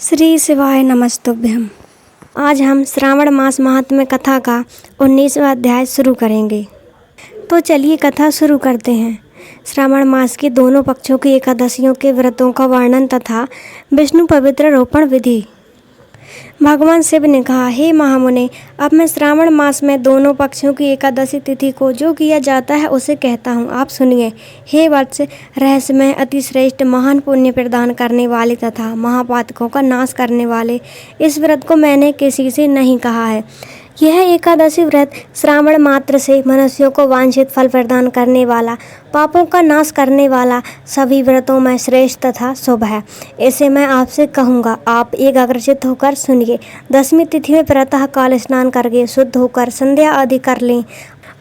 श्री शिवाय नमस्तुभ्यम। आज हम श्रावण मास महात्म्य कथा का 19वां अध्याय शुरू करेंगे। तो चलिए कथा शुरू करते हैं। श्रावण मास के दोनों पक्षों की एकादशियों के व्रतों का वर्णन तथा विष्णु पवित्र रोपण विधि। भगवान शिव ने कहा, हे महामुने, अब मैं श्रावण मास में दोनों पक्षों की एकादशी तिथि को जो किया जाता है उसे कहता हूँ, आप सुनिए। हे वत्स, रहस्यमय अति श्रेष्ठ महान पुण्य प्रदान करने वाले तथा महापातकों का नाश करने वाले इस व्रत को मैंने किसी से नहीं कहा है। यह एकादशी व्रत श्रावण मात्र से मनुष्यों को वांछित फल प्रदान करने वाला, पापों का नाश करने वाला, सभी व्रतों में श्रेष्ठ तथा शुभ है। इसे मैं आपसे कहूँगा, आप एकाग्रचित होकर सुनिए। 10वीं तिथि में प्रातः काल स्नान करके शुद्ध होकर संध्या आदि कर लें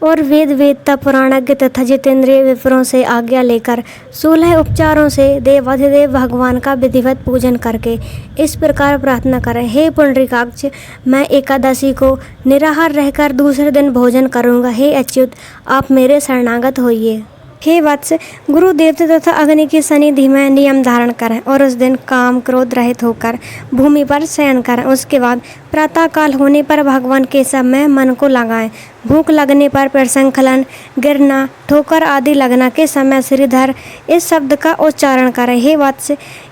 और वेद वेदता पुराणज्ञ तथा जितेंद्रिय विप्रों से आज्ञा लेकर 16 उपचारों से देवाधिदेव भगवान का विधिवत पूजन करके इस प्रकार प्रार्थना करें, हे पुंडरीकाक्ष, मैं एकादशी को निराहार रहकर दूसरे दिन भोजन करूँगा। हे अच्युत, आप मेरे शरणागत होइए। हे वत्स, गुरु देवता तथा अग्नि की सन्निधि में नियम धारण करें और उस दिन काम क्रोध रहित होकर भूमि पर शयन करें। उसके बाद प्रातः काल होने पर भगवान के सब में मन को लगाएं। भूख लगने पर प्रसंखलन, गिरना, ठोकर आदि लगना के समय श्रीधर इस शब्द का उच्चारण करें। हे वत्स,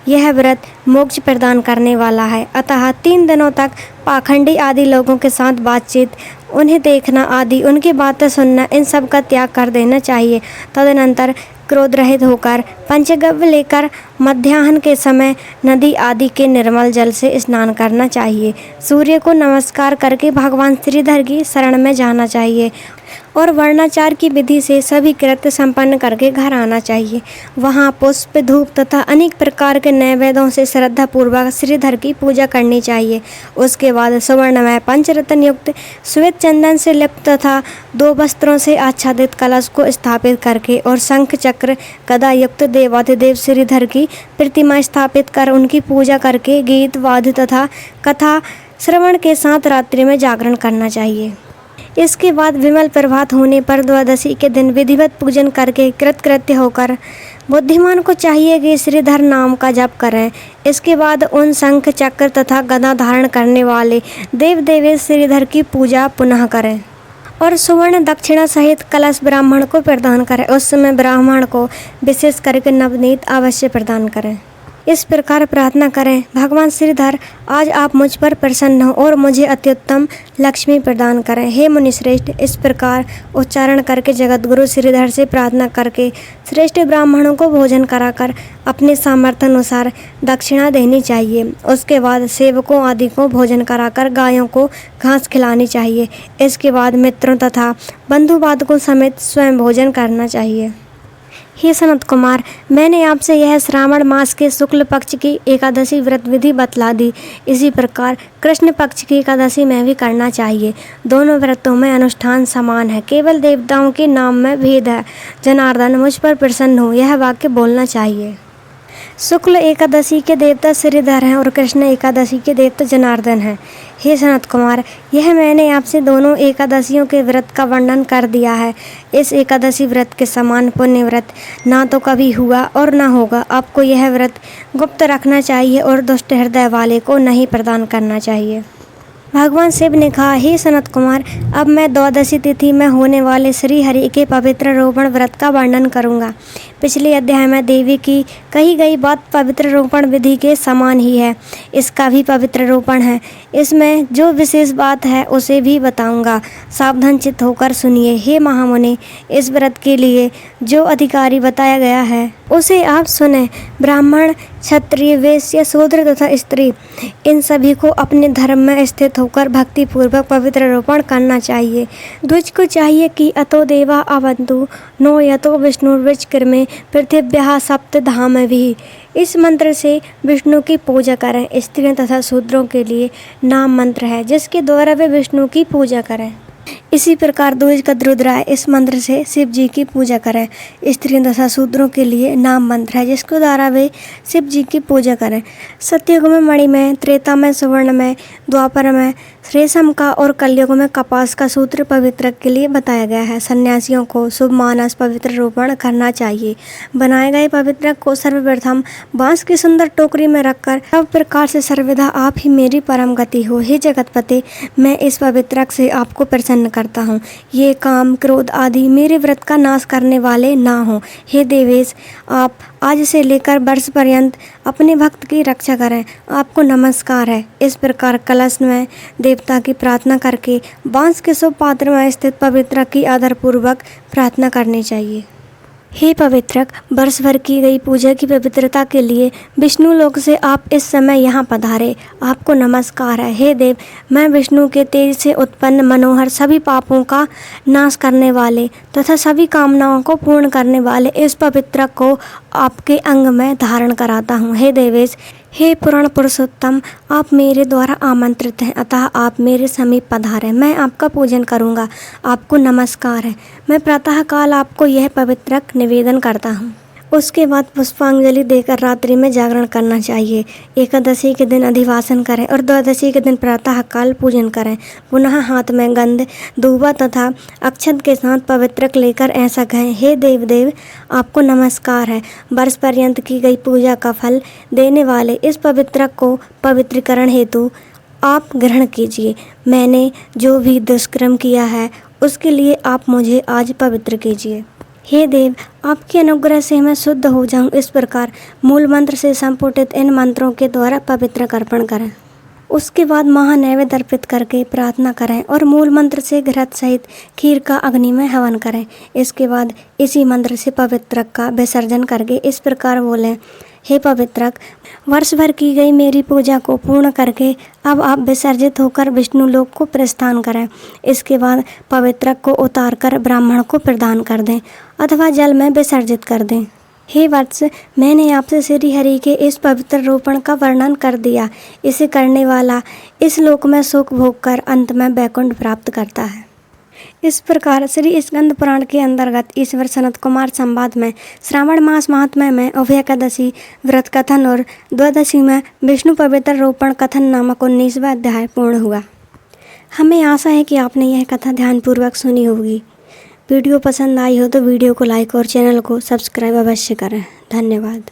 यह व्रत मोक्ष प्रदान करने वाला है, अतः 3 दिनों तक पाखंडी आदि लोगों के साथ बातचीत, उन्हें देखना आदि, उनकी बातें सुनना, इन सब का त्याग कर देना चाहिए। तदनंतर क्रोध रहित होकर पंचगव्य लेकर मध्याह्न के समय नदी आदि के निर्मल जल से स्नान करना चाहिए। सूर्य को नमस्कार करके भगवान श्रीधर की शरण में जाना चाहिए और वर्णाचार की विधि से सभी कृत्य संपन्न करके घर आना चाहिए। वहाँ पुष्प, धूप तथा अनेक प्रकार के नैवेद्यों से श्रद्धा पूर्वक श्रीधर की पूजा करनी चाहिए। उसके बाद सुवर्णमय पंचरत्न युक्त श्वेत चंदन से लिप्त तथा 2 वस्त्रों से आच्छादित कलश को स्थापित करके और शंख चक्र गदा युक्त देवाधिदेव श्रीधर की प्रतिमा स्थापित कर उनकी पूजा करके गीत वाद्य तथा कथा श्रवण के साथ रात्रि में जागरण करना चाहिए। इसके बाद विमल प्रभात होने पर द्वादशी के दिन विधिवत पूजन करके कृतकृत्य होकर बुद्धिमान को चाहिए कि श्रीधर नाम का जप करें। इसके बाद उन शंख चक्र तथा गदा धारण करने वाले देव देवेश श्रीधर की पूजा पुनः करें और सुवर्ण दक्षिणा सहित कलश ब्राह्मण को प्रदान करें। उस समय ब्राह्मण को विशेष करके नवनीत अवश्य प्रदान करें। इस प्रकार प्रार्थना करें, भगवान श्रीधर, आज आप मुझ पर प्रसन्न हो और मुझे अत्युत्तम लक्ष्मी प्रदान करें। हे मुनिश्रेष्ठ, इस प्रकार उच्चारण करके जगतगुरु श्रीधर से प्रार्थना करके श्रेष्ठ ब्राह्मणों को भोजन कराकर अपने सामर्थ्य अनुसार दक्षिणा देनी चाहिए। उसके बाद सेवकों आदि को भोजन कराकर गायों को घास खिलानी चाहिए। इसके बाद मित्रों तथा बंधु बांधवों समेत स्वयं भोजन करना चाहिए। हे सनत कुमार, मैंने आपसे यह श्रावण मास के शुक्ल पक्ष की एकादशी व्रत विधि बतला दी। इसी प्रकार कृष्ण पक्ष की एकादशी में भी करना चाहिए। दोनों व्रतों में अनुष्ठान समान है, केवल देवताओं के नाम में भेद है। जनार्दन, मुझ पर प्रसन्न हो, यह वाक्य बोलना चाहिए। शुक्ल एकादशी के देवता श्रीधर हैं और कृष्ण एकादशी के देवता जनार्दन हैं। हे सनत कुमार, यह मैंने आपसे दोनों एकादशियों के व्रत का वर्णन कर दिया है। इस एकादशी व्रत के समान पुण्य व्रत ना तो कभी हुआ और ना होगा। आपको यह व्रत गुप्त रखना चाहिए और दुष्ट हृदय वाले को नहीं प्रदान करना चाहिए। भगवान शिव ने कहा, हे सनत कुमार, अब मैं द्वादशी तिथि में होने वाले श्री हरि के पवित्र रोपण व्रत का वर्णन करूंगा। पिछले अध्याय में देवी की कही गई बात पवित्र रोपण विधि के समान ही है। इसका भी पवित्र रोपण है। इसमें जो विशेष बात है उसे भी बताऊंगा। सावधान चित्त होकर सुनिए। हे महामुनि, इस व्रत के लिए जो अधिकारी बताया गया है उसे आप सुने। ब्राह्मण, क्षत्रिय, वैश्य, शूद्र तथा स्त्री, इन सभी को अपने धर्म में स्थित होकर भक्ति पूर्वक पवित्र रोपण करना चाहिए। द्विज को चाहिए कि अतो देवा अवन्तु नो यतो विष्णुर्विचक्रमे पृथिव्याः सप्तधामभिः। इस मंत्र से विष्णु की पूजा करें। स्त्रियों तथा शूद्रों के लिए नाम मंत्र है जिसके द्वारा वे विष्णु की पूजा करें। इसी प्रकार द्विज का रुद्राय, इस मंत्र से शिव जी की पूजा करें। स्त्रियों तथा शूद्रों के लिए नाम मंत्र है जिसके द्वारा वे शिव जी की पूजा करें। सतयुग में मणि में, त्रेता में सुवर्ण में, द्वापर में रेशम का और कलयुग में कपास का सूत्र पवित्रक के लिए बताया गया है। सन्यासियों को शुभ मानस पवित्र रोपण करना चाहिए। बनाए गए पवित्रक को सर्वप्रथम बांस की सुंदर टोकरी में रखकर सब प्रकार से सर्वदा आप ही मेरी परम गति हो। हे जगतपते, मैं इस पवित्रक से आपको प्रसन्न करता हूँ। ये काम क्रोध आदि मेरे व्रत का नाश करने वाले ना हो। हे देवेश, आप आज से लेकर वर्ष पर्यंत अपने भक्त की रक्षा करें। आपको नमस्कार है। इस प्रकार कलश में देवता की प्रार्थना करके बांस के शुभ पात्र में स्थित पवित्रक की आदरपूर्वक प्रार्थना करनी चाहिए। हे पवित्रक, वर्ष भर की गई पूजा की पवित्रता के लिए विष्णु लोक से आप इस समय यहाँ पधारे। आपको नमस्कार है। हे देव, मैं विष्णु के तेज से उत्पन्न मनोहर सभी पापों का नाश करने वाले तथा सभी कामनाओं को पूर्ण करने वाले इस पवित्रक को आपके अंग में धारण कराता हूँ। हे देवेश, हे पुराण पुरुषोत्तम, आप मेरे द्वारा आमंत्रित हैं, अतः आप मेरे समीप पधारें। मैं आपका पूजन करूंगा। आपको नमस्कार है। मैं प्रातः काल आपको यह पवित्रक निवेदन करता हूँ। उसके बाद पुष्पांजलि देकर रात्रि में जागरण करना चाहिए। एकादशी के दिन अधिवासन करें और द्वादशी के दिन प्रातः काल पूजन करें। पुनः हाथ में गंध, दूबा तथा अक्षत के साथ पवित्रक लेकर ऐसा कहें, हे देव, आपको नमस्कार है। वर्ष पर्यंत की गई पूजा का फल देने वाले इस पवित्रक को पवित्रीकरण हेतु आप ग्रहण कीजिए। मैंने जो भी दुष्कर्म किया है उसके लिए आप मुझे आज पवित्र कीजिए। हे देव, आपके अनुग्रह से मैं शुद्ध हो जाऊं, इस प्रकार मूल मंत्र से संपुटित इन मंत्रों के द्वारा पवित्र अर्पण करें। उसके बाद महानैवेद्य अर्पित करके प्रार्थना करें और मूल मंत्र से घृत सहित खीर का अग्नि में हवन करें। इसके बाद इसी मंत्र से पवित्रक का विसर्जन करके इस प्रकार बोलें, हे पवित्रक, वर्ष भर की गई मेरी पूजा को पूर्ण करके अब आप विसर्जित होकर विष्णु लोक को प्रस्थान करें। इसके बाद पवित्रक को उतारकर ब्राह्मण को प्रदान कर दें अथवा जल में विसर्जित कर दें। हे वत्स, मैंने आपसे श्री हरि के इस पवित्र रोपण का वर्णन कर दिया। इसे करने वाला इस लोक में सुख भोग कर अंत में वैकुंठ प्राप्त करता है। इस प्रकार श्री स्कंद पुराण के अंतर्गत ईश्वर सनत कुमार संवाद में श्रावण मास महात्म्य में अभय एकादशी व्रत कथन और द्वादशी में विष्णु पवित्र रोपण कथन नामक 19वां अध्याय पूर्ण हुआ। हमें आशा है कि आपने यह कथा ध्यानपूर्वक सुनी होगी। वीडियो पसंद आई हो तो वीडियो को लाइक और चैनल को सब्सक्राइब अवश्य करें। धन्यवाद।